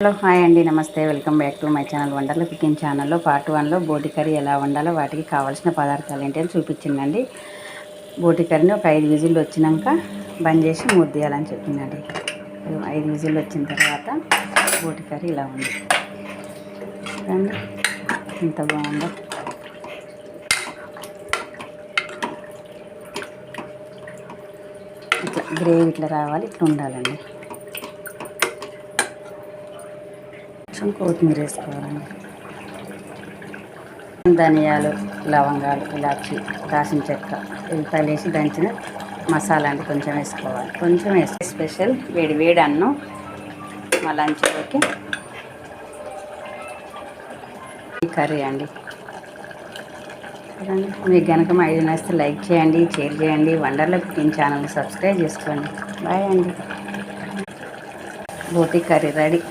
Hello hi అండి, నమస్తే. Welcome back to my channel Wonderla cooking ఛానల్లో పార్ట్ 1లో బోటి కర్రీ ఎలా వండాలో వాటికి కావాల్సిన పదార్థాలు ఏంటి అని చూపించిందండి. బోటి కర్రీని ఒక 5 విజిల్లు వచ్చినాక బంద్ చేసి మూత తీయాలని చెప్పిందండి. 5 విజిల్లు వచ్చిన తర్వాత బోటి కర్రీ ఇలా ఉంది చూడండి, ఎంత బాగుందో. ఇట్లా గ్రేవీ ఇట్లా రావాలి, ఇట్లా ఉండాలండి. కొంచెం కొత్తిమీర వేసుకోవాలండి. ధనియాలు, లవంగాలు, ఇలాచి, దాల్చిన చెక్క, ఉల్లిపాయలు వేసి దంచిన మసాలా అండి కొంచెం వేసుకోవాలి. కొంచెం వేసి స్పెషల్ వేడి వేడి అన్నం మా లంచ్లోకి ఈ కర్రీ అండి. మీకు కనుక మా ఐడియా నచ్చితే లైక్ చేయండి, షేర్ చేయండి, వండర్ల కుకింగ్ ఛానల్ని సబ్స్క్రైబ్ చేసుకోండి. బాయ్ అండి. బోటి కర్రీ రెడీ.